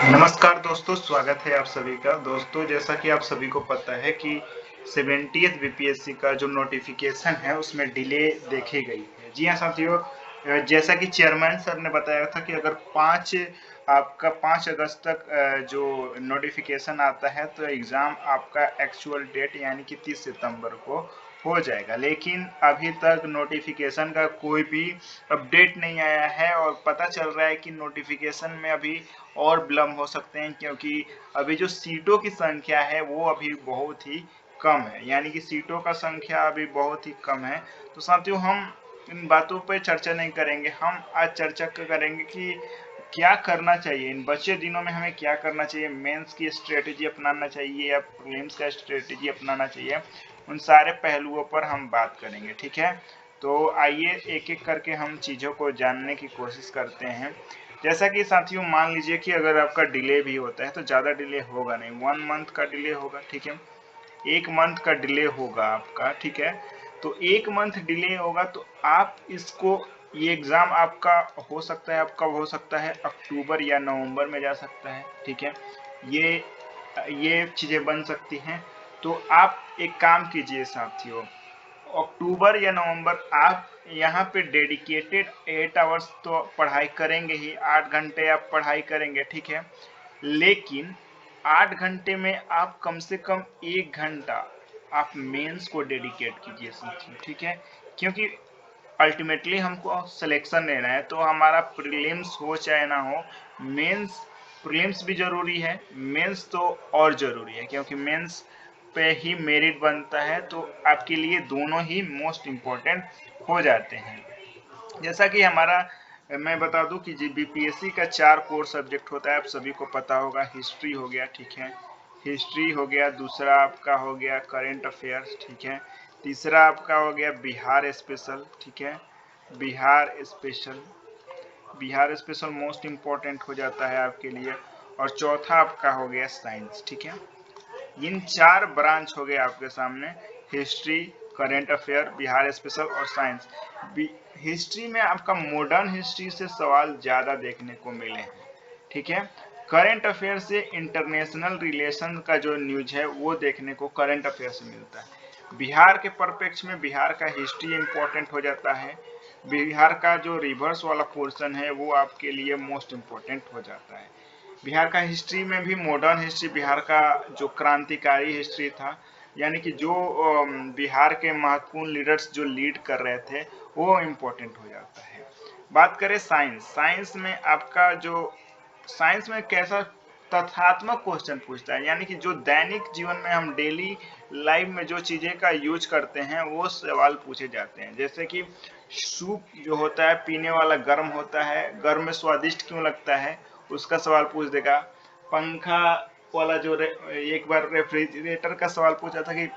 नमस्कार दोस्तों, स्वागत है आप सभी का। दोस्तों, जैसा कि आप सभी को पता है कि 70th बीपीएससी का जो नोटिफिकेशन है उसमें डिले देखी गई है। जी हाँ साथियों, जैसा कि चेयरमैन सर ने बताया था कि अगर 5 अगस्त तक जो नोटिफिकेशन आता है तो एग्ज़ाम आपका एक्चुअल डेट यानी कि 30 सितंबर को हो जाएगा, लेकिन अभी तक नोटिफिकेशन का कोई भी अपडेट नहीं आया है और पता चल रहा है कि नोटिफिकेशन में अभी और विलम्ब हो सकते हैं, क्योंकि अभी जो सीटों की संख्या है वो अभी बहुत ही कम है, यानी कि सीटों का संख्या अभी बहुत ही कम है। तो साथियों, हम इन बातों पर चर्चा नहीं करेंगे, हम आज चर्चा करेंगे कि क्या करना चाहिए इन बचे दिनों में, हमें क्या करना चाहिए, मेंस की स्ट्रेटेजी अपनाना चाहिए या प्रीलिम्स का स्ट्रेटेजी अपनाना चाहिए। उन सारे पहलुओं पर हम बात करेंगे, ठीक है। तो आइए एक एक करके हम चीज़ों को जानने की कोशिश करते हैं। जैसा कि साथियों, मान लीजिए कि अगर आपका डिले भी होता है तो ज़्यादा डिले होगा नहीं, 1 मंथ का डिले होगा, ठीक है। 1 मंथ का डिले होगा आपका, ठीक है। तो 1 मंथ डिले होगा तो आप इसको, ये एग्ज़ाम आपका हो सकता है, आप कब हो सकता है, अक्टूबर या नवंबर में जा सकता है, ठीक है। ये चीज़ें बन सकती हैं। तो आप एक काम कीजिए साथियों, अक्टूबर या नवंबर आप यहाँ पे डेडिकेटेड 8 आवर्स तो पढ़ाई करेंगे ही, 8 घंटे आप पढ़ाई करेंगे, ठीक है। लेकिन 8 घंटे में आप कम से कम 1 घंटा आप मेंस को डेडिकेट कीजिए साथियों, ठीक है। क्योंकि अल्टीमेटली हमको सिलेक्शन लेना है, तो हमारा प्रीलिम्स हो चाहे ना हो, मेंस, प्रीलिम्स भी जरूरी है, मेंस तो और जरूरी है, क्योंकि मेंस पे ही मेरिट बनता है। तो आपके लिए दोनों ही मोस्ट इम्पोर्टेंट हो जाते हैं। जैसा कि हमारा, मैं बता दूं कि जी बीपीएससी का 4 कोर सब्जेक्ट होता है, आप सभी को पता होगा। हिस्ट्री हो गया, ठीक है, हिस्ट्री हो गया। दूसरा आपका हो गया करेंट अफेयर्स, ठीक है। तीसरा आपका हो गया बिहार स्पेशल, ठीक है, Bihar special. Bihar special most important हो जाता है आपके लिए। और चौथा आपका हो गया साइंस, ठीक है। इन 4 ब्रांच हो गए आपके सामने, history, current affair, Bihar special और साइंस। हिस्ट्री में आपका मॉडर्न हिस्ट्री से सवाल ज़्यादा देखने को मिले हैं, ठीक है। करंट अफेयर से इंटरनेशनल रिलेशन का जो न्यूज है वो देखने को करंट अफेयर से मिलता है। बिहार के परपेक्ष में बिहार का हिस्ट्री इम्पोर्टेंट हो जाता है। बिहार का जो रिवर्स वाला पोर्शन है वो आपके लिए मोस्ट इम्पोर्टेंट हो जाता है। बिहार का हिस्ट्री में भी मॉडर्न हिस्ट्री, बिहार का जो क्रांतिकारी हिस्ट्री था, यानी कि जो बिहार के महत्वपूर्ण लीडर्स जो लीड कर रहे थे, वो इम्पोर्टेंट हो जाता है। बात करें साइंस, साइंस में आपका जो, साइंस में कैसा तथ्यात्मक क्वेश्चन पूछता है, यानी कि जो दैनिक जीवन में हम डेली लाइफ में जो चीज़ें का यूज करते हैं वो सवाल पूछे जाते हैं। जैसे कि सूप जो होता है पीने वाला, गर्म होता है, गर्म में स्वादिष्ट क्यों लगता है, उसका सवाल पूछ देगा। पंखा वाला जो एक बार रेफ्रिजरेटर का सवाल पूछा था कि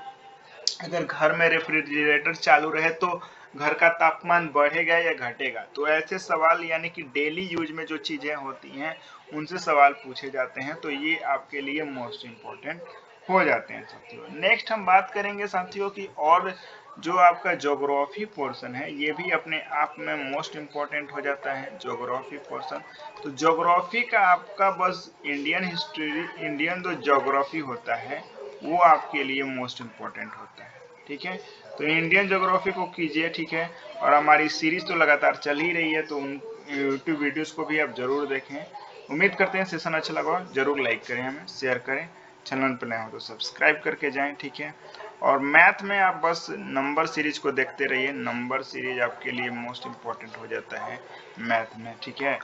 अगर घर में रेफ्रिजरेटर चालू रहे तो घर का तापमान बढ़ेगा या घटेगा। तो ऐसे सवाल, यानी कि डेली यूज में जो चीजें होती हैं उनसे सवाल पूछे जाते हैं, तो ये आपके लिए मोस्ट इम्पोर्टेंट हो जाते हैं साथियों। नेक्स्ट हम बात करेंगे साथियों की, और जो आपका ज्योग्राफी पोर्शन है ये भी अपने आप में मोस्ट इम्पोर्टेंट हो जाता है, ज्योग्राफी पोर्शन। तो ज्योग्राफी का आपका बस इंडियन हिस्ट्री, इंडियन जो ज्योग्राफी होता है वो आपके लिए मोस्ट इम्पोर्टेंट होता है, ठीक है। तो इंडियन ज्योग्राफी को कीजिए, ठीक है। और हमारी सीरीज तो लगातार चल ही रही है, तो उन यूट्यूब वीडियोस को भी आप जरूर देखें। उम्मीद करते हैं सेशन अच्छा लगा हो, जरूर लाइक करें, हमें शेयर करें, चैनल पर नए हो तो सब्सक्राइब करके जाएं, ठीक है। और मैथ में आप बस नंबर सीरीज को देखते रहिए, नंबर सीरीज आपके लिए मोस्ट इम्पोर्टेंट हो जाता है मैथ में, ठीक है।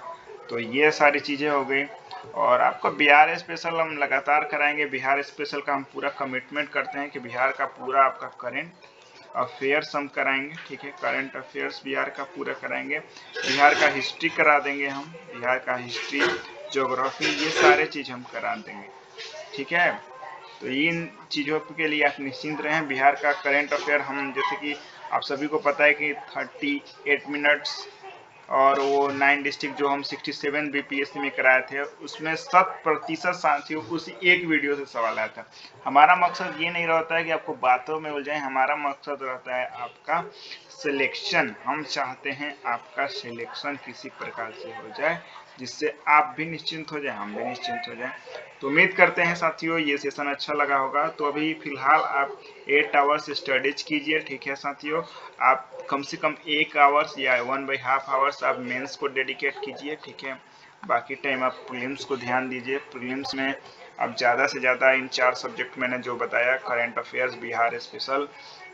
तो ये सारी चीज़ें हो गई। और आपका बिहार स्पेशल हम लगातार कराएंगे। बिहार स्पेशल का हम पूरा कमिटमेंट करते हैं कि बिहार का पूरा आपका करेंट अफेयर्स हम कराएंगे, ठीक है। करंट अफेयर्स बिहार का पूरा कराएंगे। बिहार का हिस्ट्री करा देंगे हम, बिहार का हिस्ट्री, ज्योग्राफी, ये सारे चीज़ हम करा देंगे, ठीक है। तो इन चीज़ों के लिए आप निश्चिंत रहें। बिहार का करेंट अफेयर हम, जैसे कि आप सभी को पता है कि 38 मिनट्स और वो 9 डिस्ट्रिक्ट जो हम 67 बीपीएससी में कराए थे उसमें 100% साथियों उसी एक वीडियो से सवाल आया था। हमारा मकसद ये नहीं रहता है कि आपको बातों में उलझाएं, हमारा मकसद रहता है आपका सिलेक्शन। हम चाहते हैं आपका सिलेक्शन किसी प्रकार से हो जाए जिससे आप भी निश्चिंत हो जाए, हम भी निश्चिंत हो जाए। तो उम्मीद करते हैं साथियों ये सेशन अच्छा लगा होगा। तो अभी फिलहाल आप 8 आवर्स स्टडीज कीजिए, ठीक है साथियों। आप कम से कम 1 आवर्स या 1/2 आवर्स आप मेंस को डेडिकेट कीजिए, ठीक है। बाकी टाइम आप प्रीलिम्स को ध्यान दीजिए। प्रीलिम्स में आप ज़्यादा से ज़्यादा इन 4 सब्जेक्ट मैंने जो बताया, करंट अफेयर्स, बिहार स्पेशल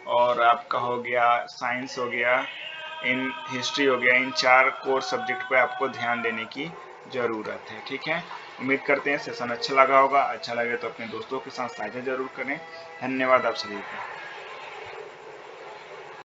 और आपका हो गया साइंस हो गया, इन हिस्ट्री हो गया, इन 4 कोर सब्जेक्ट पे आपको ध्यान देने की ज़रूरत है, ठीक है। उम्मीद करते हैं सेशन अच्छा लगा होगा। अच्छा लगे तो अपने दोस्तों के साथ साझा जरूर करें। धन्यवाद आप सभी का।